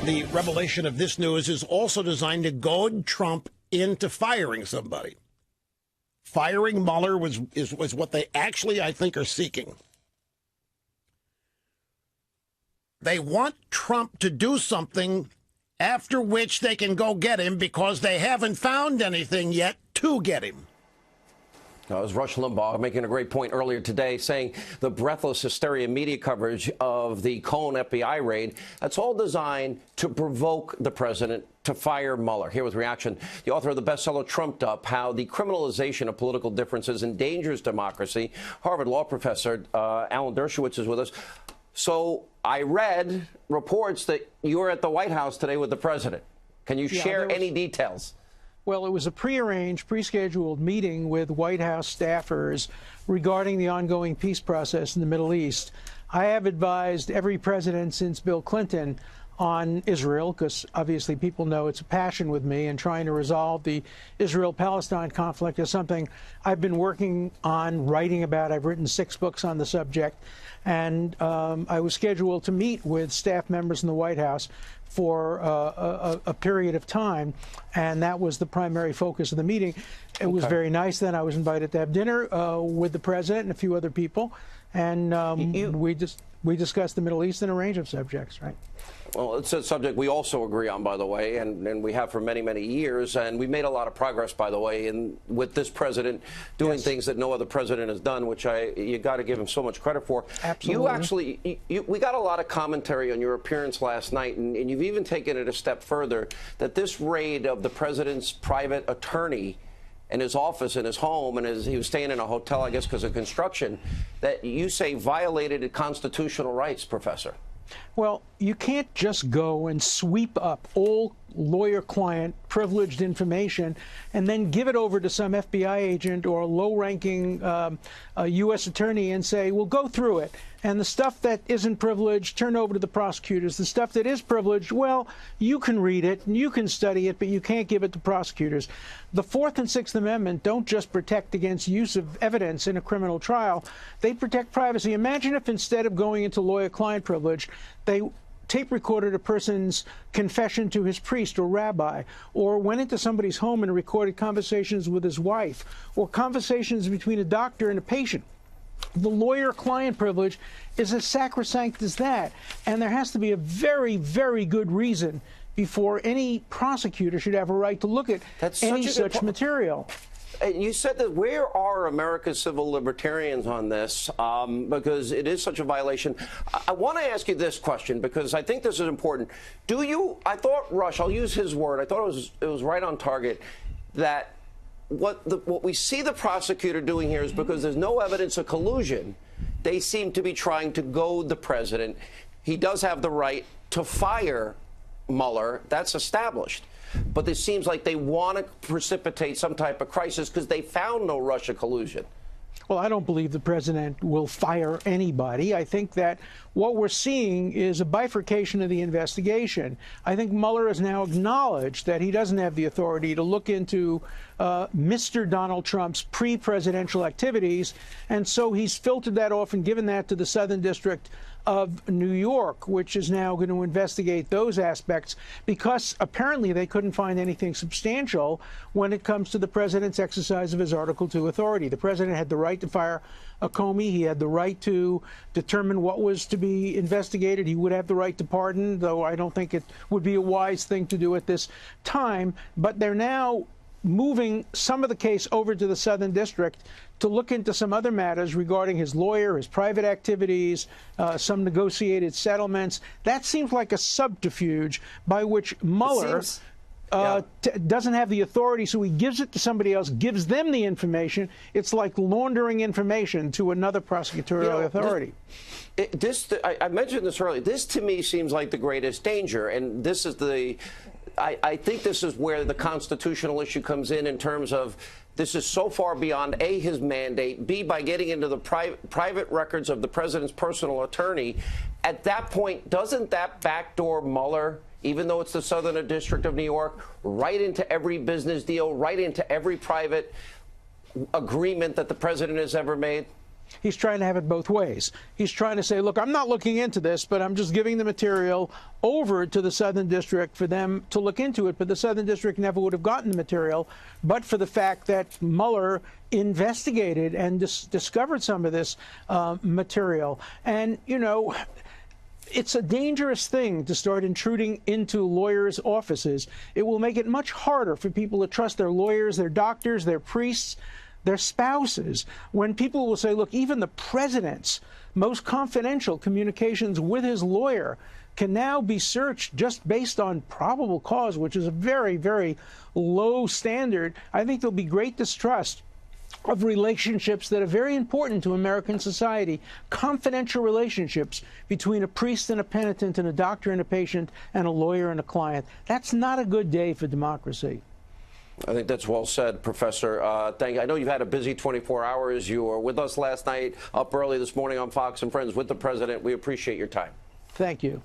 The revelation of this news is also designed to goad Trump into firing somebody. Firing Mueller was what they actually, I think, are seeking. They want Trump to do something after which they can go get him because they haven't found anything yet to get him. That was Rush Limbaugh making a great point earlier today, saying the breathless hysteria media coverage of the Cohen FBI raid, that's all designed to provoke the president to fire Mueller. Here with reaction, the author of the bestseller Trumped Up, How the Criminalization of Political Differences Endangers Democracy. Harvard law professor Alan Dershowitz is with us. So I read reports that you were at the White House today with the president. Can you share any details? Well, it was a prearranged, pre-scheduled meeting with White House staffers regarding the ongoing peace process in the Middle East. I have advised every president since Bill Clinton on Israel, because obviously people know it's a passion with me, and trying to resolve the Israel-Palestine conflict is something I've been working on, writing about. I've written 6 books on the subject, and I was scheduled to meet with staff members in the White House for a period of time, and that was the primary focus of the meeting. It was very nice. Then I was invited to have dinner with the president and a few other people, and we discussed the Middle East and a range of subjects, right? Well, it's a subject we also agree on, by the way, and we have for many, many years. And we made a lot of progress, by the way, with this president doing things that no other president has done, which you got to give him so much credit for. Absolutely. We got a lot of commentary on your appearance last night, and you've even taken it a step further, that this raid of the president's private attorney in his office, in his home, and he was staying in a hotel, I guess, because of construction, that you say violated constitutional rights, Professor. Well, you can't just go and sweep up all lawyer-client privileged information and then give it over to some FBI agent or a low-ranking U.S. attorney and say, well, go through it. And the stuff that isn't privileged, turn over to the prosecutors. The stuff that is privileged, well, you can read it and you can study it, but you can't give it to prosecutors. The Fourth and Sixth Amendment don't just protect against use of evidence in a criminal trial. They protect privacy. Imagine if instead of going into lawyer-client privilege, they tape recorded a person's confession to his priest or rabbi, or went into somebody's home and recorded conversations with his wife, or conversations between a doctor and a patient. The lawyer-client privilege is as sacrosanct as that, and there has to be a very, very good reason before any prosecutor should have a right to look at any such material. You said that where are America's civil libertarians on this? Because it is such a violation. I want to ask you this question because I think this is important. Do you? I thought Rush. I'll use his word. I thought it was right on target that what we see the prosecutor doing here is because there's no evidence of collusion. They seem to be trying to goad the president. He does have the right to fire Mueller. That's established. But it seems like they want to precipitate some type of crisis because they found no Russia collusion. Well, I don't believe the president will fire anybody. I think that what we're seeing is a bifurcation of the investigation. I think Mueller has now acknowledged that he doesn't have the authority to look into Mr. Donald Trump's pre-presidential activities, and so he's filtered that off and given that to the Southern District of New York, which is now going to investigate those aspects because apparently they couldn't find anything substantial when it comes to the president's exercise of his Article II authority. The president had the right to fire Comey. He had the right to determine what was to be investigated. He would have the right to pardon, though I don't think it would be a wise thing to do at this time. But they're now moving some of the case over to the Southern District to look into some other matters regarding his lawyer, his private activities, some negotiated settlements. That seems like a subterfuge by which Mueller doesn't have the authority, so he gives it to somebody else, gives them the information. It's like laundering information to another prosecutorial authority. I mentioned this earlier. This, to me, seems like the greatest danger, and this is I think this is where the constitutional issue comes in terms of this is so far beyond, A, his mandate, B, by getting into the private records of the president's personal attorney. At that point, doesn't that backdoor Mueller, even though it's the Southern District of New York, right into every business deal, right into every private agreement that the president has ever made? He's trying to have it both ways. He's trying to say, look, I'm not looking into this, but I'm just giving the material over to the Southern District for them to look into it. But the Southern District never would have gotten the material but for the fact that Mueller investigated and discovered some of this material. And, you know, it's a dangerous thing to start intruding into lawyers' offices. It will make it much harder for people to trust their lawyers, their doctors, their priests, their spouses, when people will say, look, even the president's most confidential communications with his lawyer can now be searched just based on probable cause, which is a very, very low standard. I think there'll be great distrust of relationships that are very important to American society, confidential relationships between a priest and a penitent and a doctor and a patient and a lawyer and a client. That's not a good day for democracy. I think that's well said, Professor. Thank you. I know you've had a busy 24 hours. You were with us last night, up early this morning on Fox and Friends with the president. We appreciate your time. Thank you.